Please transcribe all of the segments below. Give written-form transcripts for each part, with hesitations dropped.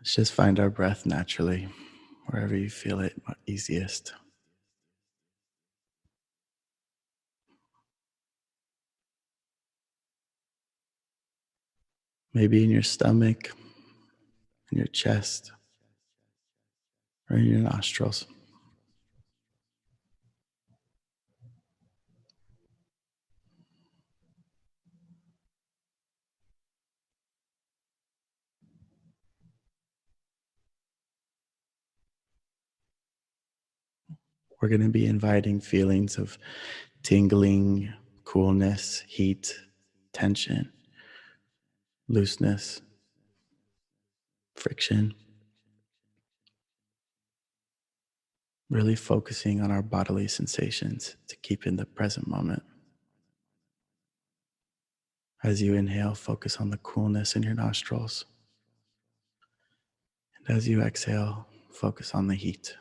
Let's just find our breath naturally, wherever you feel it easiest. Maybe in your stomach, in your chest, or in your nostrils. We're going to be inviting feelings of tingling, coolness, heat, tension, looseness, friction, really focusing on our bodily sensations to keep in the present moment. As you inhale, focus on the coolness in your nostrils. And as you exhale, focus on the heat.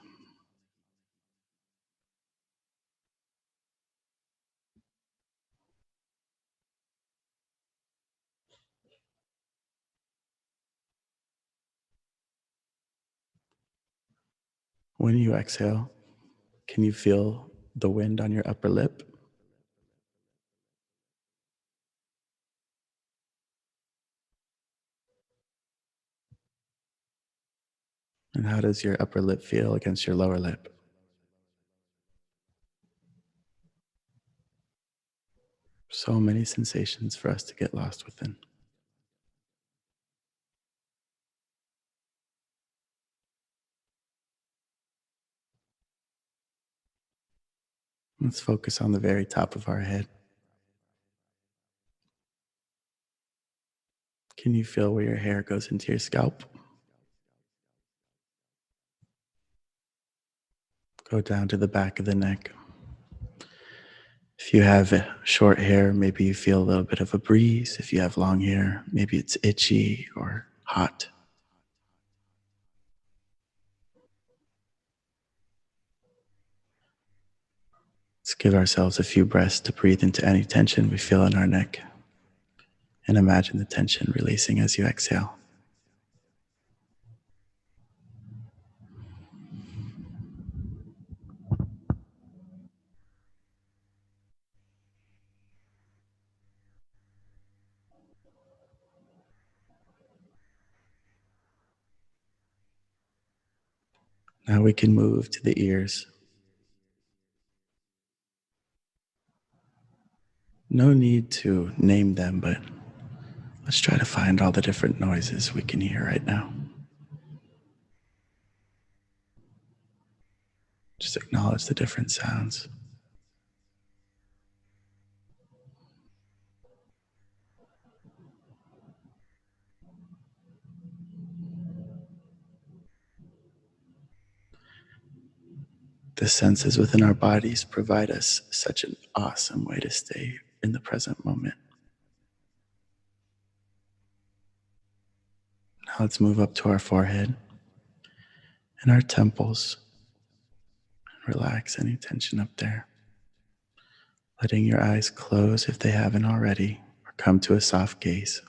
When you exhale, can you feel the wind on your upper lip? And how does your upper lip feel against your lower lip? So many sensations for us to get lost within. Let's focus on the very top of our head. Can you feel where your hair goes into your scalp? Go down to the back of the neck. If you have short hair, maybe you feel a little bit of a breeze. If you have long hair, maybe it's itchy or hot. Let's give ourselves a few breaths to breathe into any tension we feel in our neck. And imagine the tension releasing as you exhale. Now we can move to the ears. No need to name them, but let's try to find all the different noises we can hear right now. Just acknowledge the different sounds. The senses within our bodies provide us such an awesome way to stay in the present moment. Now let's move up to our forehead and our temples. Relax any tension up there. Letting your eyes close if they haven't already, or come to a soft gaze.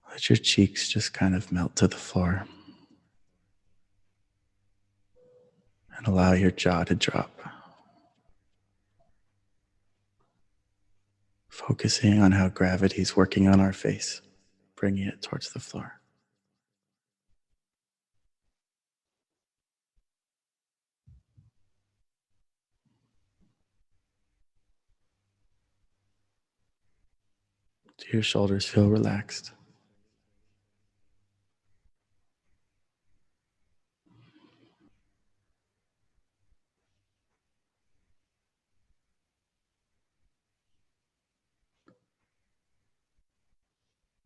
Let your cheeks just kind of melt to the floor and allow your jaw to drop. Focusing on how gravity is working on our face, bringing it towards the floor. Do your shoulders feel relaxed?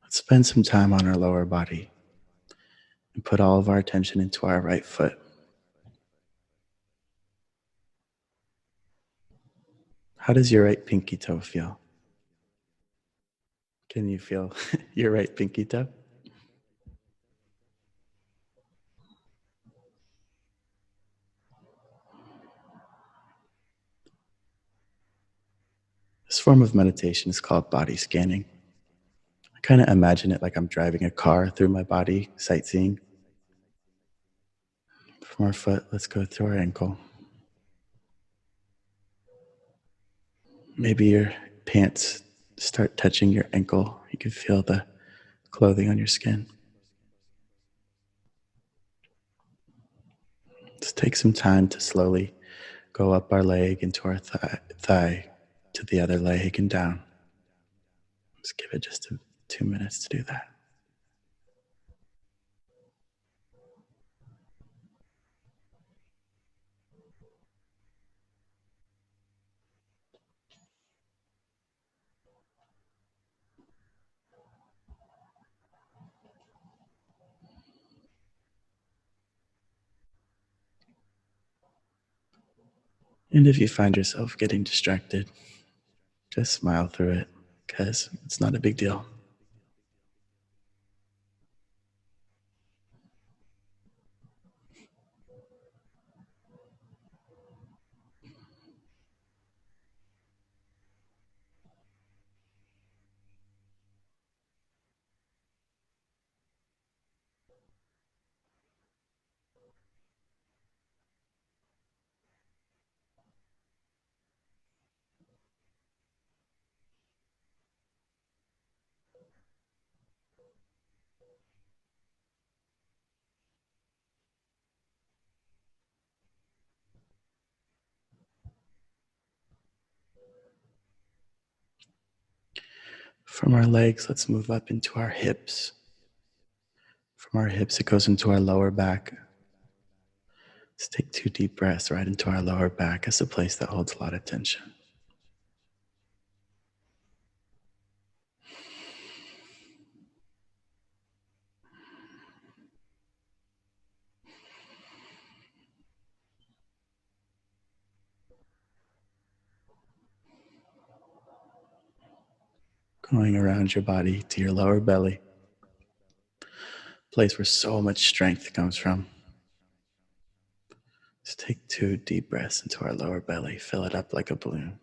Let's spend some time on our lower body and put all of our attention into our right foot. How does your right pinky toe feel? Can you feel your right pinky toe? This form of meditation is called body scanning. I kind of imagine it like I'm driving a car through my body, sightseeing. From our foot, let's go through our ankle. Maybe your pants start touching your ankle. You can feel the clothing on your skin. Let's take some time to slowly go up our leg into our thigh to the other leg and down. Let's give it just 2 minutes to do that. And if you find yourself getting distracted, just smile through it because it's not a big deal. From our legs, let's move up into our hips. From our hips, it goes into our lower back. Let's take 2 deep breaths right into our lower back. It's a place that holds a lot of tension. Going around your body to your lower belly, place where so much strength comes from. Let's take 2 deep breaths into our lower belly, fill it up like a balloon.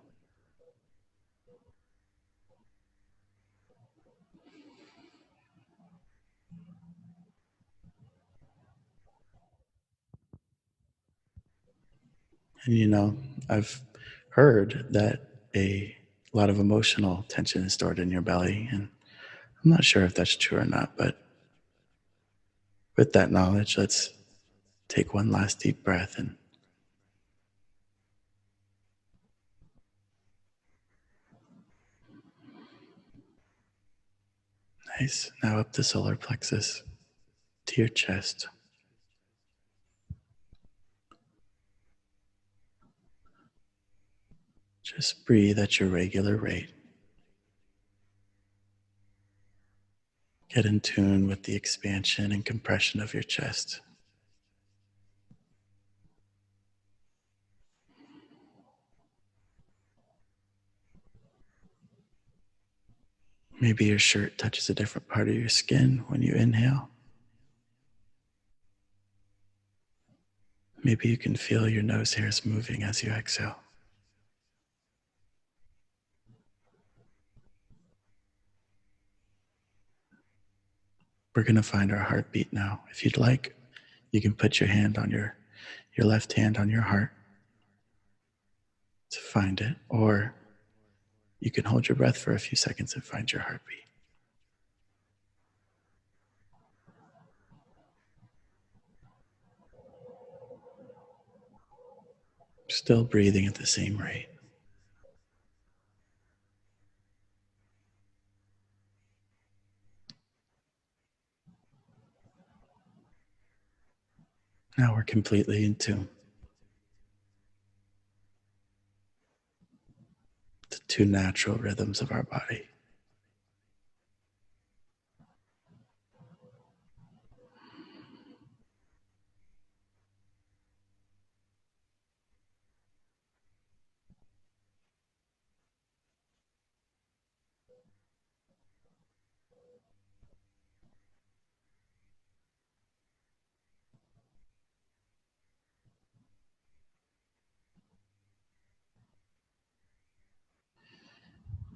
And I've heard that a lot of emotional tension is stored in your belly, and I'm not sure if that's true or not, but with that knowledge, let's take one last deep breath and nice. Now up the solar plexus to your chest. Just breathe at your regular rate. Get in tune with the expansion and compression of your chest. Maybe your shirt touches a different part of your skin when you inhale. Maybe you can feel your nose hairs moving as you exhale. We're going to find our heartbeat now. If you'd like, you can put your left hand on your heart to find it, or you can hold your breath for a few seconds and find your heartbeat. Still breathing at the same rate. Now we're completely in tune. The 2 natural rhythms of our body.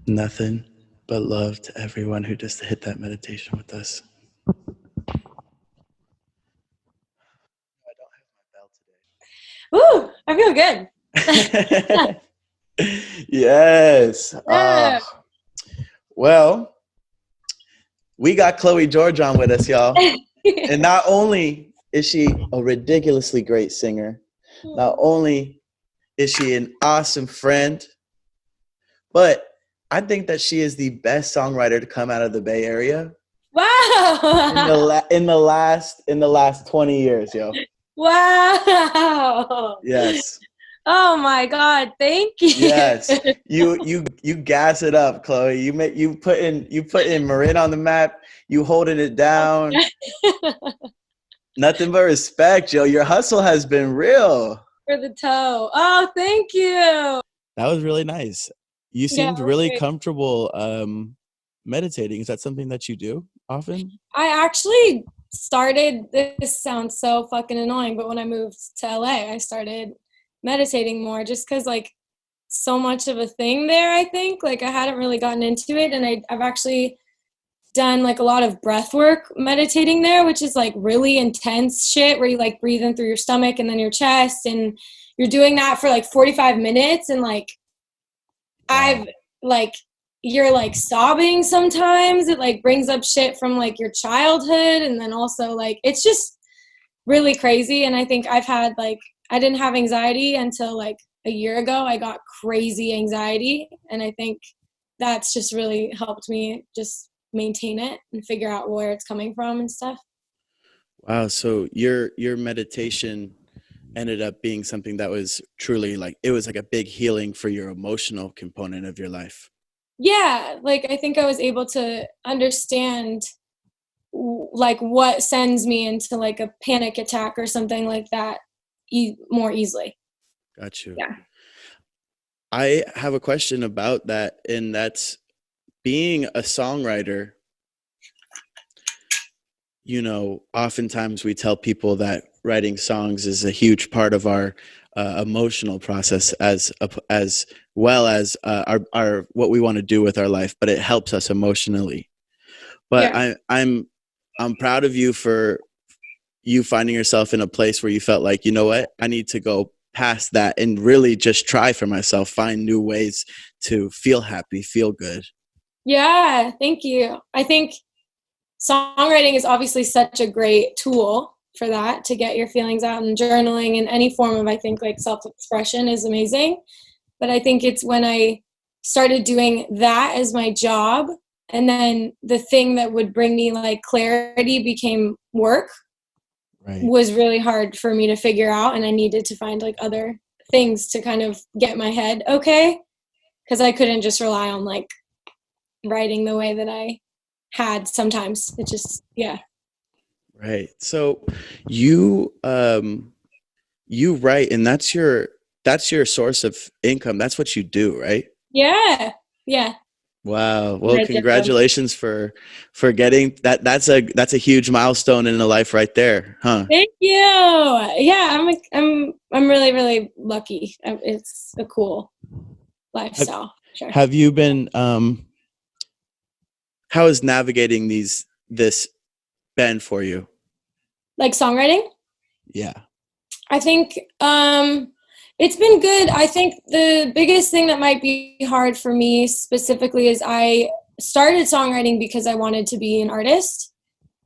Nothing but love to everyone who just hit that meditation with us. Ooh, I feel good. Yes. Yeah. Well, we got Chloe George on with us, y'all. And not only is she a ridiculously great singer, not only is she an awesome friend, but I think that she is the best songwriter to come out of the Bay Area Wow. in the last 20 years, yo. Wow. Yes. Oh my God. Thank you. Yes. You gas it up, Chloe. You put in Marin on the map, you holding it down. Nothing but respect, yo. Your hustle has been real. For the toe. Oh, thank you. That was really nice. You Yeah, seemed really great. comfortable meditating. Is that something that you do often? I actually started, this sounds so fucking annoying, but when I moved to LA, I started meditating more just because, like, so much of a thing there, I think. Like, I hadn't really gotten into it, and I've actually done like a lot of breath work meditating there, which is like really intense shit where you like breathe in through your stomach and then your chest, and you're doing that for like 45 minutes, and like Wow. I've like you're like sobbing sometimes. It like brings up shit from like your childhood, and then also like it's just really crazy. And I think I've had like I didn't have anxiety until like a year ago. I got crazy anxiety, and I think that's just really helped me just maintain it and figure out where it's coming from and stuff. Wow. So your meditation ended up being something that was truly like it was like a big healing for your emotional component of your life. Yeah, like I think I was able to understand like what sends me into like a panic attack or something like that more easily. Got you. Yeah. I have a question about that, and that's being a songwriter. Oftentimes we tell people that writing songs is a huge part of our emotional process as well as our what we want to do with our life, but it helps us emotionally. But Yeah. I'm proud of you for you finding yourself in a place where you felt like, you know what, I need to go past that and really just try for myself, find new ways to feel happy, feel good. Yeah, thank you. I think songwriting is obviously such a great tool for that, to get your feelings out, and journaling and any form of, I think, like self-expression is amazing. But I think it's when I started doing that as my job, and then the thing that would bring me like clarity became work, Right. was really hard for me to figure out, and I needed to find like other things to kind of get my head okay, because I couldn't just rely on like writing the way that I had sometimes. It just, yeah. Right. So you write, and that's your source of income. That's what you do, right? Yeah. Yeah. Wow. Well, Right there. congratulations for getting that. That's a huge milestone in the life right there, huh? Thank you. Yeah, I'm really really lucky. It's a cool Have, lifestyle. Sure. have you been how is navigating this been for you? Like songwriting? Yeah. I think it's been good. I think the biggest thing that might be hard for me specifically is I started songwriting because I wanted to be an artist,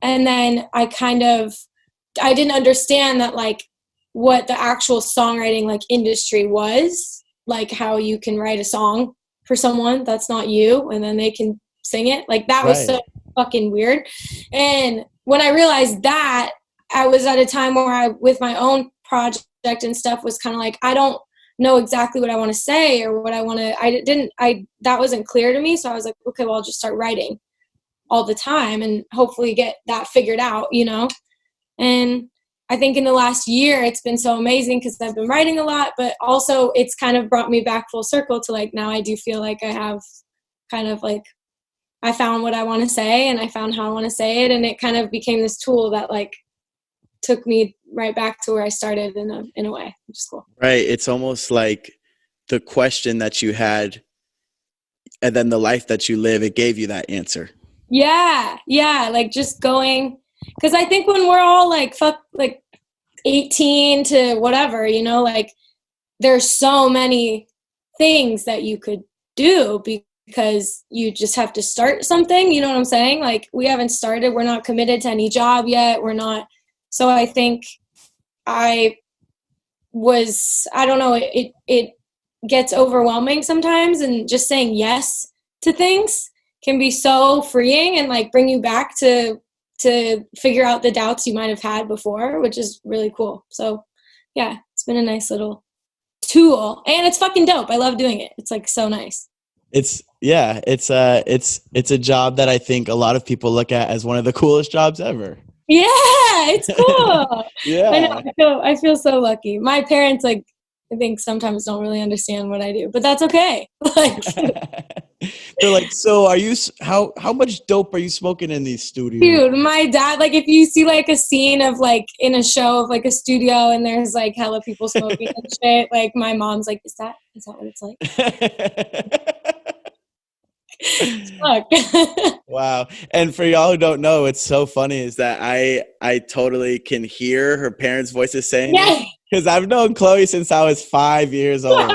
and then I didn't understand that like what the actual songwriting like industry was, like how you can write a song for someone that's not you and then they can sing it. Like that was so Right. fucking weird. And when I realized that, I was at a time where I, with my own project and stuff, was kind of like, I don't know exactly what I want to say or what I want to, that wasn't clear to me. So I was like, okay, well, I'll just start writing all the time and hopefully get that figured out, you know? And I think in the last year, it's been so amazing because I've been writing a lot, but also it's kind of brought me back full circle to like, now I do feel like I have kind of like, I found what I want to say and I found how I want to say it. And it kind of became this tool that like took me right back to where I started in a way, which is cool. Right. It's almost like the question that you had and then the life that you live, it gave you that answer. Yeah, like just going, because I think when we're all like 18 to whatever, like there's so many things that you could do because you just have to start something, you know what I'm saying? Like we haven't started, we're not committed to any job yet, we're not. So I think I don't know, it gets overwhelming sometimes, and just saying yes to things can be so freeing and like bring you back to figure out the doubts you might have had before, which is really cool. So yeah, it's been a nice little tool, and it's fucking dope. I love doing it. It's like so nice. It's a job that I think a lot of people look at as one of the coolest jobs ever. Yeah, it's cool. Yeah. I know, I feel so lucky. My parents, like, I think sometimes don't really understand what I do, but that's okay. Like, they're like, so are you, how much dope are you smoking in these studios? dude, my dad, like, if you see like a scene of like in a show of like a studio and there's like hella people smoking and shit, like my mom's like, is that what it's like? Wow. And for y'all who don't know, it's so funny is that I totally can hear her parents' voices saying this, because I've known Chloe since I was 5 years old.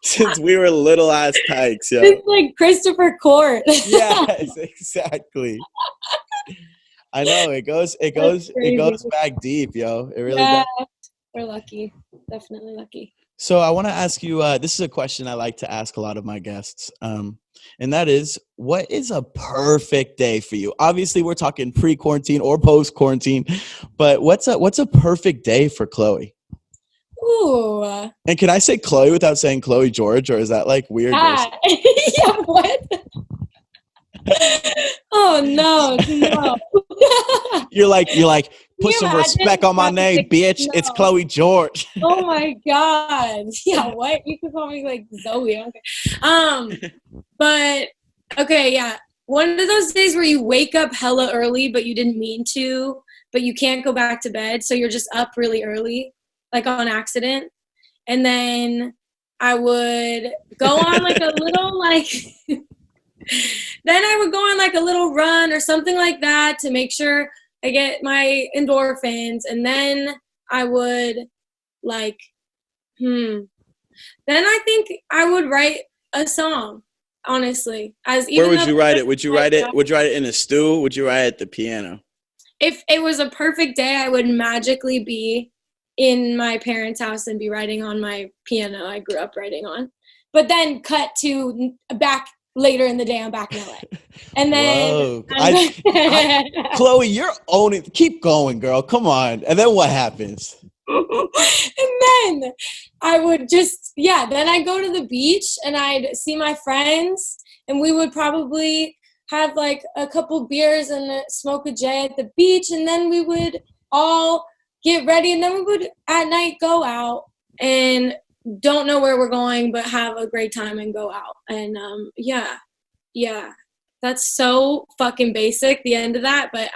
Since we were little ass tykes, yo. It's like Christopher Court. Yes, exactly. I know it goes back deep, yo. It really does. We're lucky. Definitely lucky. So I want to ask you, this is a question I like to ask a lot of my guests. And that is, what is a perfect day for you? Obviously, we're talking pre-quarantine or post-quarantine, but what's a perfect day for Chloe? Ooh. And can I say Chloe without saying Chloe George, or is that like weird? Yeah, what? Oh no. You're like, put some respect on my name, bitch. No. It's Chloe George. Oh my God. Yeah, what? You could call me like Zoe. Okay. But okay, yeah. One of those days where you wake up hella early, but you didn't mean to, but you can't go back to bed, so you're just up really early, like on accident. And then I would go on like a little like then I would go on like a little run or something like that to make sure I get my endorphins. And then I would like, then I think I would write a song, honestly. Where would you write it? Would you write it in a stew? Would you write it at the piano? If it was a perfect day, I would magically be in my parents' house and be writing on my piano I grew up writing on. But then cut to back later in the day, I'm back in LA. And then Chloe, you're owning. Keep going, girl. Come on. And then what happens? And then I would then I'd go to the beach and I'd see my friends, and we would probably have like a couple beers and smoke a J at the beach, and then we would all get ready, and then we would at night go out and don't know where we're going, but have a great time and go out. And yeah, that's so fucking basic, the end of that, but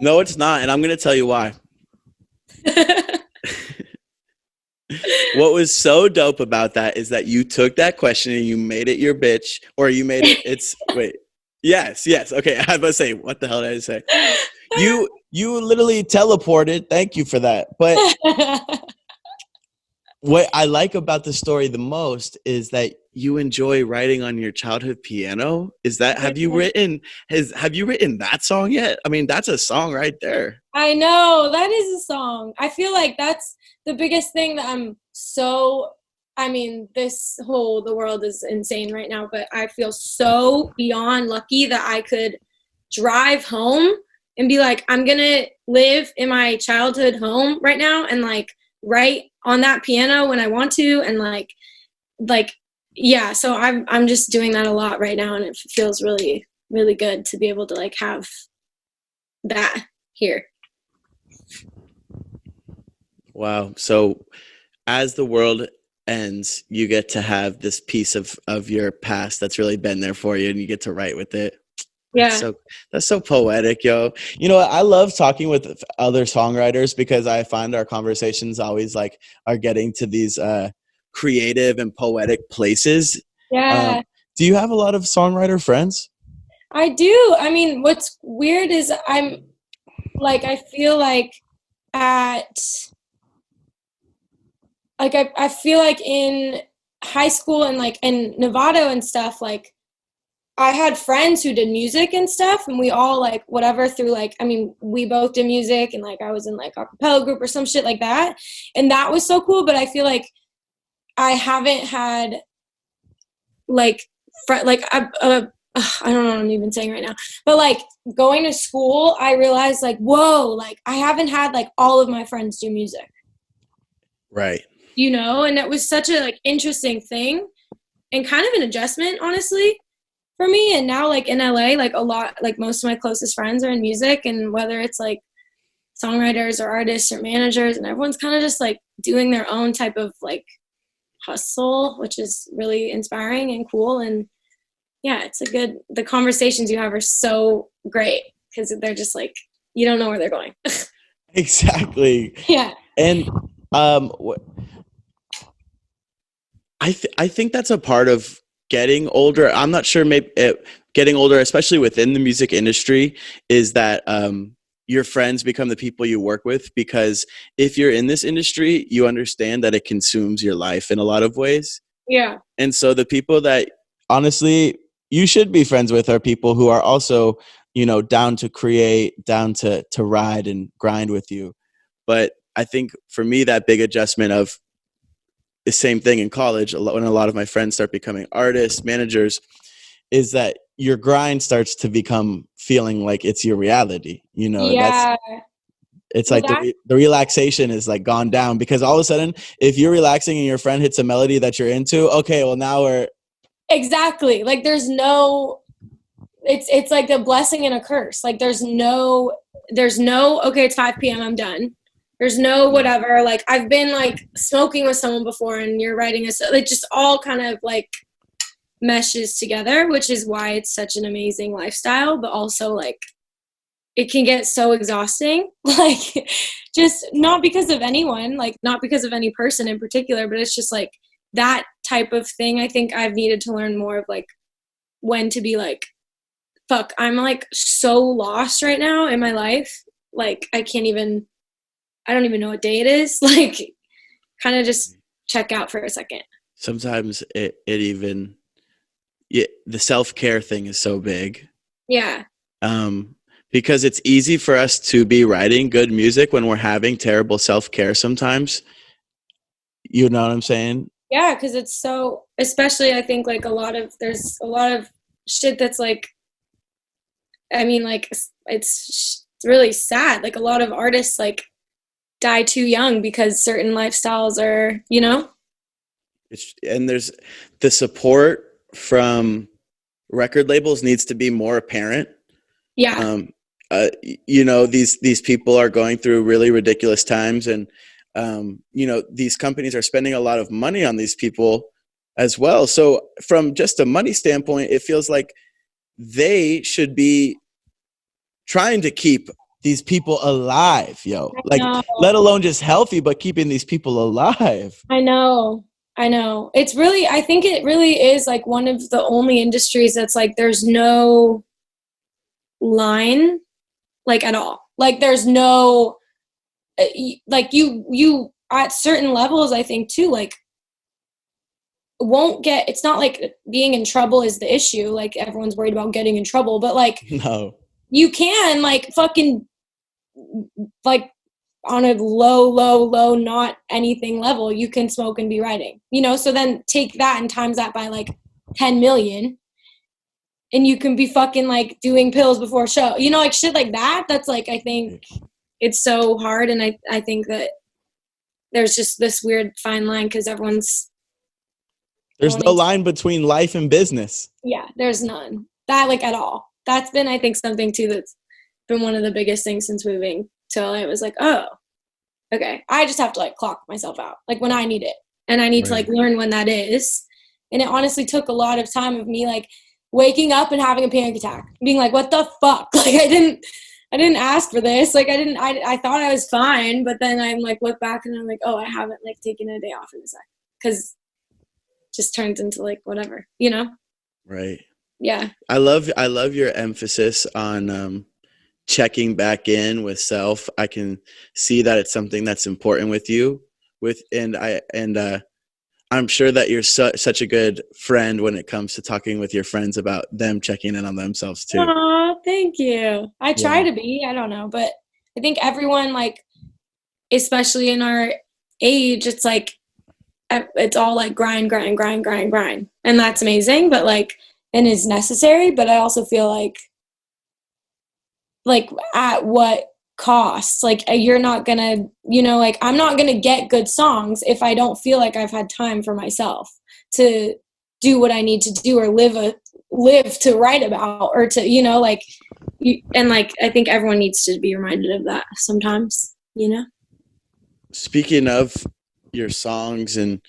No, it's not, and I'm gonna tell you why. What was so dope about that is that you took that question and you made it your bitch, or you made it wait. Yes. Okay, I was about to say, what the hell did I say? You literally teleported. Thank you for that. But what I like about the story the most is that you enjoy writing on your childhood piano. Have you written that song yet? I mean, that's a song right there. I know, that is a song. I feel like that's the biggest thing that the world is insane right now, but I feel so beyond lucky that I could drive home and be like, I'm gonna live in my childhood home right now and like write on that piano when I want to, and like yeah, so I'm just doing that a lot right now, and it feels really, really good to be able to like have that here. Wow. So as the world ends, you get to have this piece of your past that's really been there for you, and you get to write with it. Yeah. That's so poetic, yo. You know, I love talking with other songwriters because I find our conversations always like are getting to these creative and poetic places. Yeah. Do you have a lot of songwriter friends? I do. I mean, what's weird is I feel like at, I feel like in high school and like in Nevada and stuff, like I had friends who did music and stuff, and we all like whatever through like, I mean, we both did music, and like I was in like a cappella group or some shit like that, and that was so cool. But I feel like I haven't had like I don't know what I'm even saying right now, but like going to school, I realized like, whoa, like I haven't had like all of my friends do music, Right. you know, and it was such a like interesting thing and kind of an adjustment, honestly, for me. And now like in LA, like a lot, like most of my closest friends are in music, and whether it's like songwriters or artists or managers, and everyone's kind of just like doing their own type of like hustle, which is really inspiring and cool. And yeah, the conversations you have are so great because they're just like, you don't know where they're going. Exactly. Yeah. And I think that's a part of getting older. I'm not sure, maybe getting older, especially within the music industry, is that your friends become the people you work with, because if you're in this industry, you understand that it consumes your life in a lot of ways. Yeah. And so the people that honestly you should be friends with are people who are also, you know, down to create, down to ride and grind with you. But I think for me, that big adjustment of the same thing in college, when a lot of my friends start becoming artists, managers, is that your grind starts to become feeling like it's your reality. You know, Yeah. it's Well, like the relaxation is like gone down, because all of a sudden, if you're relaxing and your friend hits a melody that you're into, okay, well now we're exactly. Like there's no, it's like a blessing and a curse. Like there's no, okay, it's 5 p.m. I'm done. There's no whatever. Like I've been like smoking with someone before, and you're writing it just all kind of like meshes together, which is why it's such an amazing lifestyle. But also like it can get so exhausting, like just not because of anyone, like not because of any person in particular, but it's just like that type of thing. I think I've needed to learn more of like when to be like, fuck, I'm like so lost right now in my life. Like I don't even know what day it is. Like kind of just check out for a second. sometimes it even, yeah, the self-care thing is so big. Yeah. Because it's easy for us to be writing good music when we're having terrible self-care sometimes. You know what I'm saying? Yeah, because it's so, especially I think like there's a lot of shit that's like, I mean, like it's really sad. Like a lot of artists like die too young because certain lifestyles are, you know? And there's the support from record labels needs to be more apparent. Yeah. You know, these people are going through really ridiculous times, and you know, these companies are spending a lot of money on these people as well. So from just a money standpoint, it feels like they should be trying to keep these people alive, like, let alone just healthy, but keeping these people alive. I know. It's really, I think it really is like one of the only industries that's like there's no line like at all. Like there's no like you at certain levels, I think too, like won't get, it's not like being in trouble is the issue, like everyone's worried about getting in trouble, but like No. you can like fucking like on a low not anything level, you can smoke and be writing, you know. So then take that and times that by like 10 million, and you can be fucking like doing pills before a show, you know, like shit like that. That's like, I think it's so hard. And I think that there's just this weird fine line because there's no line between life and business. Yeah, there's none that like at all. That's been, I think, something too that's been one of the biggest things since moving to LA. It was like, oh, okay, I just have to like clock myself out like when I need it, and I need to like learn when that is. And it honestly took a lot of time of me like waking up and having a panic attack, being like, what the fuck? Like I didn't ask for this. Like I thought I was fine, but then I'm like look back and I'm like, oh, I haven't like taken a day off in a sec because just turns into like whatever, you know? Right. Yeah. I love your emphasis on checking back in with self. I can see that it's something that's important with you. I'm sure that you're such a good friend when it comes to talking with your friends about them checking in on themselves too. Aw, thank you. I try Yeah. to be. I don't know, but I think everyone, like, especially in our age, it's like it's all like grind, grind, grind, grind, grind, and that's amazing. But like, and is necessary. But I also feel like at what cost? Like you're not gonna, like I'm not gonna get good songs if I don't feel like I've had time for myself to do what I need to do or live to write about or to, like and like I think everyone needs to be reminded of that sometimes, Speaking of your songs and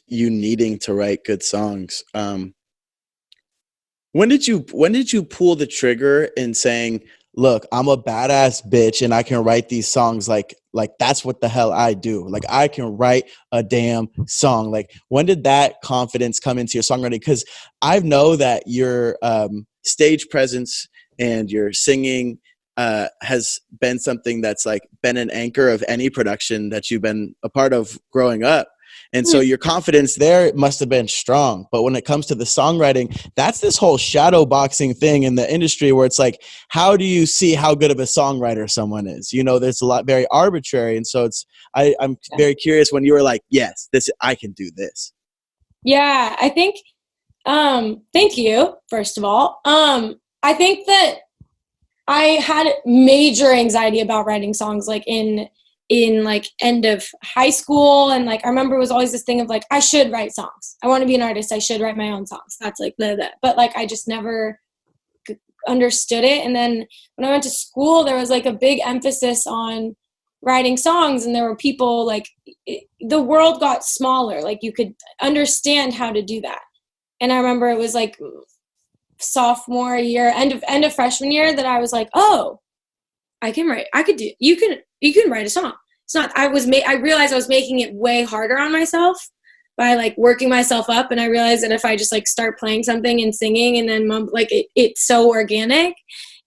you needing to write good songs, when did you pull the trigger in saying, "Look, I'm a badass bitch and I can write these songs like that's what the hell I do. Like I can write a damn song." Like when did that confidence come into your songwriting? Because I know that your stage presence and your singing has been something that's like been an anchor of any production that you've been a part of growing up. And so your confidence there must have been strong. But when it comes to the songwriting, that's this whole shadow boxing thing in the industry where it's like, how do you see how good of a songwriter someone is? There's a lot very arbitrary. And so I'm very curious when you were like, yes, I can do this. Yeah, I think, thank you, first of all. I think that I had major anxiety about writing songs like in like end of high school, and like I remember it was always this thing of like I should write songs. I want to be an artist. I should write my own songs. That's like the but like I just never understood it. And then when I went to school, there was like a big emphasis on writing songs, and there were people like the world got smaller. Like you could understand how to do that. And I remember it was like sophomore year, end of freshman year, that I was like, oh, I can write. You can write a song. It's not, I realized I was making it way harder on myself by like working myself up. And I realized that if I just like start playing something and singing and then it's so organic.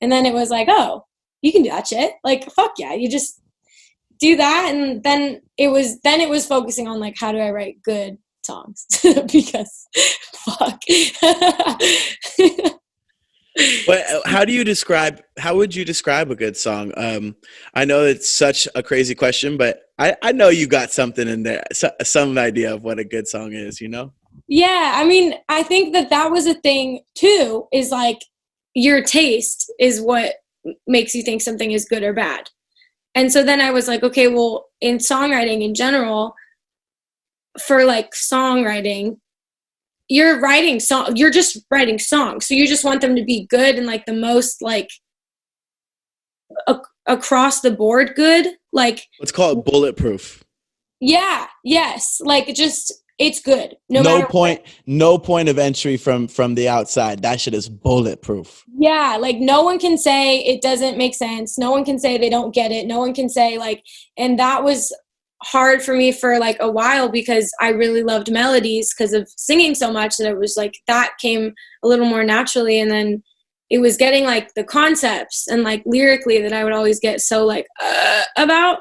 And then it was like, oh, you can do that shit. Like, fuck yeah. You just do that. And then it was focusing on like, how do I write good songs? Because fuck. But how would you describe a good song? I know it's such a crazy question, but I know you got something in there, some idea of what a good song is, Yeah, I mean, I think that was a thing too, is like your taste is what makes you think something is good or bad. And so then I was like, okay, well, in songwriting in general, for like songwriting, you're just writing songs. So you just want them to be good and like the most like across the board good. Like let's call it bulletproof. Yeah, yes. Like just it's good. No point of entry from the outside. That shit is bulletproof. Yeah, like no one can say it doesn't make sense. No one can say they don't get it. No one can say like, and that was hard for me for like a while because I really loved melodies because of singing so much that it was like that came a little more naturally. And then it was getting like the concepts and like lyrically that I would always get so like about.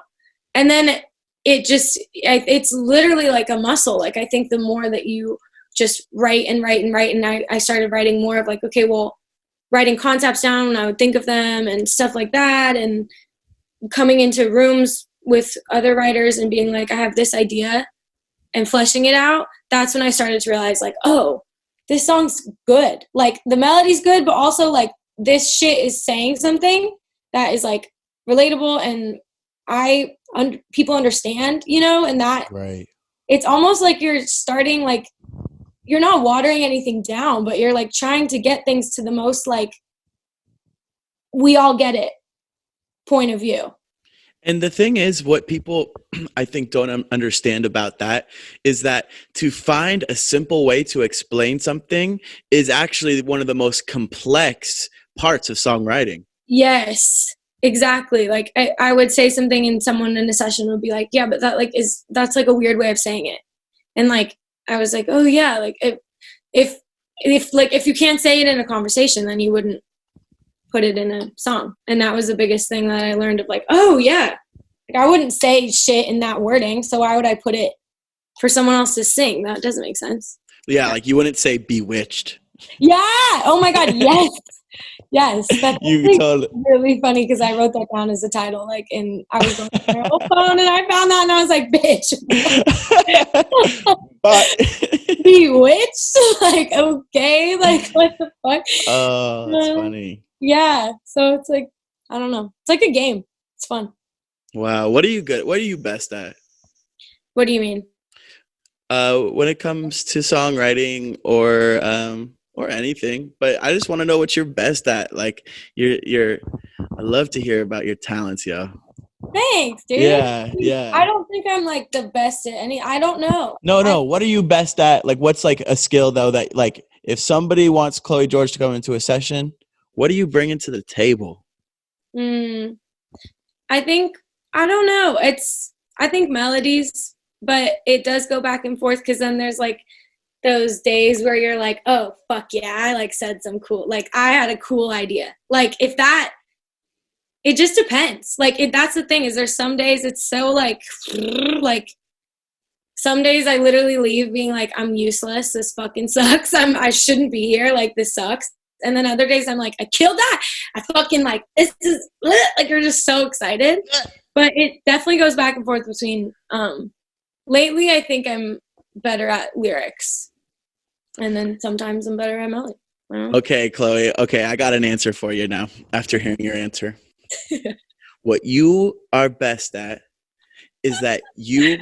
And then it's literally like a muscle. Like I think the more that you just write and write and write, and I started writing more of like, okay, well, writing concepts down and I would think of them and stuff like that, and coming into rooms with other writers and being like, I have this idea and fleshing it out. That's when I started to realize like, oh, this song's good. Like the melody's good, but also like this shit is saying something that is like relatable and people understand, and that right. It's almost like you're starting like you're not watering anything down, but you're like trying to get things to the most like we all get it point of view. And the thing is, what people I think don't understand about that is that to find a simple way to explain something is actually one of the most complex parts of songwriting. Yes, exactly. Like I would say something and someone in a session would be like, yeah, but that's like a weird way of saying it. And like, I was like, oh yeah, like if you can't say it in a conversation, then you wouldn't put it in a song. And that was the biggest thing that I learned of like, oh yeah, like I wouldn't say shit in that wording, so why would I put it for someone else to sing? That doesn't make sense. Yeah, like you wouldn't say bewitched. Yeah. Oh my God. Yes. Yes. That's You like totally. really funny because I wrote that down as a title. Like, and I was going through my old phone and I found that and I was like, bitch. But Bewitched? Like, okay. Like, what the fuck? oh, that's funny. Yeah. So it's like, I don't know. It's like a game. It's fun. Wow. What are you good? What are you best at? What do you mean? When it comes to songwriting or anything, but I just want to know what you're best at. Like you're I love to hear about your talents, yo. Thanks, dude. Yeah. I don't think I'm like the best at any. I don't know. No. What are you best at? Like, what's like a skill though that like if somebody wants Chloe George to come into a session, what are you bringing to the table? I think I don't know. I think melodies, but it does go back and forth because then there's like those days where you're like, oh fuck yeah, I like said some cool, like I had a cool idea. Like if that, it just depends. Like that's the thing is there's some days it's so like some days I literally leave being like, I'm useless. This fucking sucks. I shouldn't be here. Like this sucks. And then other days I'm like, I killed that. I fucking like, this is like, you're just so excited. But it definitely goes back and forth between, lately I think I'm better at lyrics. And then sometimes I'm better at melody. Okay, Chloe. Okay, I got an answer for you now after hearing your answer. What you are best at is that you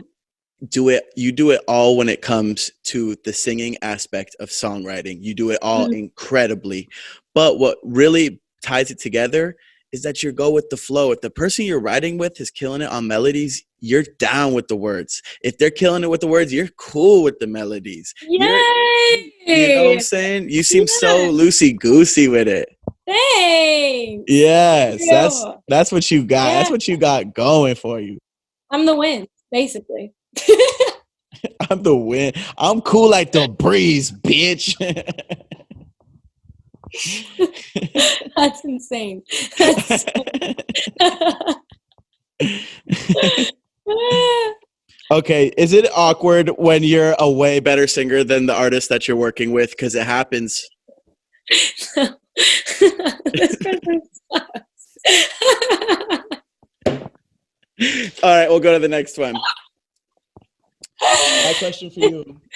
do it all when it comes to the singing aspect of songwriting. You do it all incredibly. But what really ties it together is that you go with the flow. If the person you're writing with is killing it on melodies, you're down with the words. If they're killing it with the words, you're cool with the melodies. Yay! You know what I'm saying? You seem so loosey-goosey with it. Thanks. Yes, that's what you got. Yeah. That's what you got going for you. I'm the wind, basically. I'm the wind. I'm cool like the breeze, bitch. That's insane. That's Okay, is it awkward when you're a way better singer than the artist that you're working with? Because it happens. This person sucks. All right, we'll go to the next one.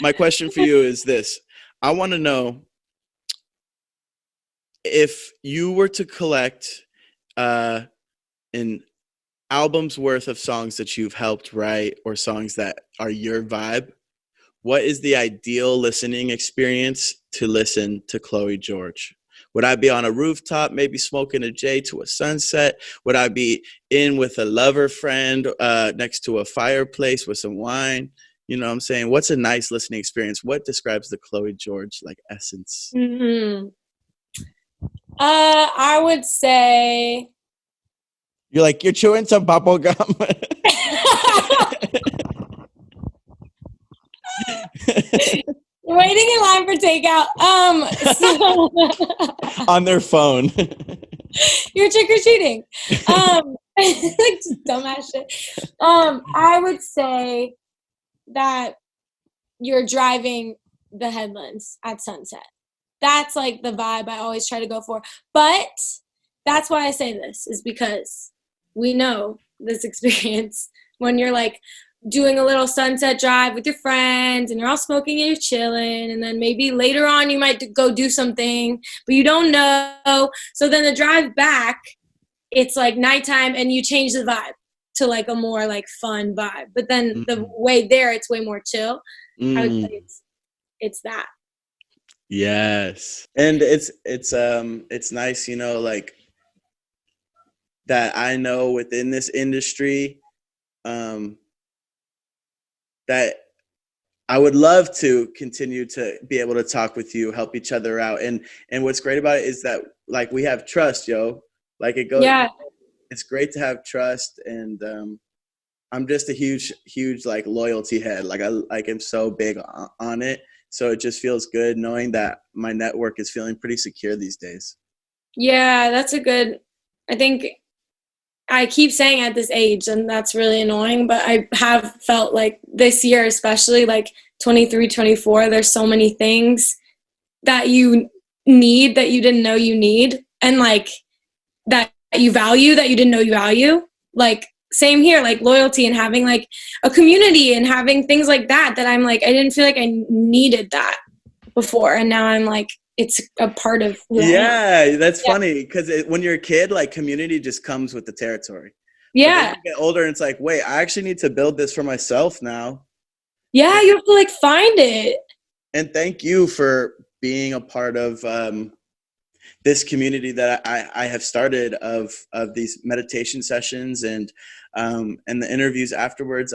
My question for you is this. I want to know if you were to collect an album's worth of songs that you've helped write or songs that are your vibe, what is the ideal listening experience to listen to Chloe George? Would I be on a rooftop, maybe smoking a J to a sunset? Would I be in with a lover friend next to a fireplace with some wine? You know what I'm saying? What's a nice listening experience? What describes the Chloe George like essence? I would say you're chewing some bubble gum. Waiting in line for takeout. On their phone. You're trick or treating. Like just dumbass shit. I would say that you're driving the headlands at sunset. That's like the vibe I always try to go for. But that's why I say this is because we know this experience when you're like doing a little sunset drive with your friends and you're all smoking and you're chilling, and then maybe later on you might go do something, but you don't know. So then the drive back, it's like nighttime and you change the vibe to like a more like fun vibe. But then the way there, it's way more chill. I would say it's that. Yes. And it's nice, you know, like that I know within this industry, that I would love to continue to be able to talk with you, help each other out. And what's great about it is that like we have trust, yo. Like it goes, it's great to have trust. And I'm just a huge like loyalty head. Like I'm so big on it. So it just feels good knowing that my network is feeling pretty secure these days. Yeah, that's a good, I think I keep saying at this age, and that's really annoying, but I have felt like this year, especially like 23, 24, there's so many things that you need that you didn't know you need, and like that you value that you didn't know you value. Like same here, like loyalty and having like a community and having things like that I'm like, I didn't feel like I needed that before, and now I'm like, it's a part of who I am. Yeah, that's funny because when you're a kid, like community just comes with the territory. But then Yeah. you get older and it's like, wait, I actually need to build this for myself now. Yeah, you have to like find it. And thank you for being a part of this community that I have started of these meditation sessions and the interviews afterwards.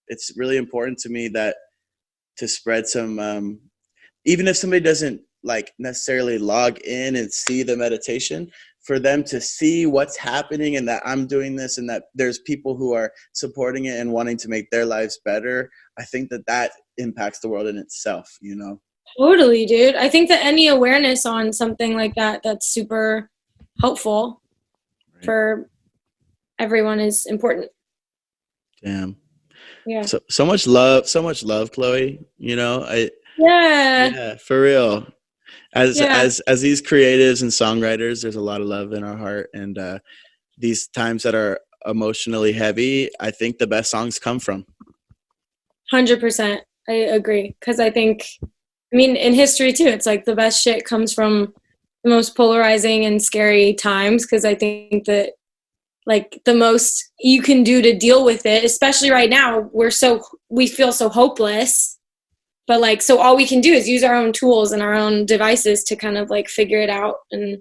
It's really important to me that to spread some, even if somebody doesn't like necessarily log in and see the meditation, for them to see what's happening and that I'm doing this and that there's people who are supporting it and wanting to make their lives better. I think that impacts the world in itself, you know? Totally, dude. I think that any awareness on something like that that's super helpful for everyone is important. Damn. Yeah. So much love, Chloe. You know, yeah, for real. As these creatives and songwriters, there's a lot of love in our heart, and these times that are emotionally heavy, I think the best songs come from. 100%. I agree, because I think, I mean, in history too, it's like the best shit comes from the most polarizing and scary times, because I think that like the most you can do to deal with it, especially right now, we feel so hopeless, but like, so all we can do is use our own tools and our own devices to kind of like figure it out. And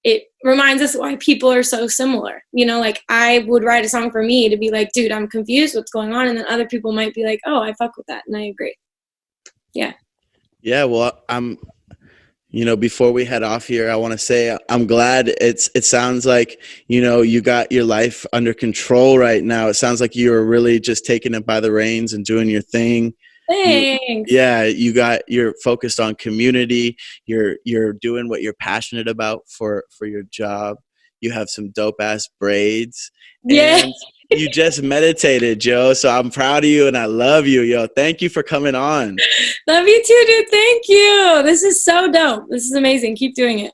it reminds us why people are so similar. You know, like I would write a song for me to be like, dude, I'm confused, what's going on? And then other people might be like, oh, I fuck with that. And I agree. Yeah. Yeah. Well, before we head off here, I want to say I'm glad it sounds like, you got your life under control right now. It sounds like you're really just taking it by the reins and doing your thing. Thanks. You're focused on community. You're doing what you're passionate about for your job. You have some dope ass braids. Yeah. And you just meditated, Joe. So I'm proud of you and I love you, yo. Thank you for coming on. Love you too, dude. Thank you. This is so dope. This is amazing. Keep doing it.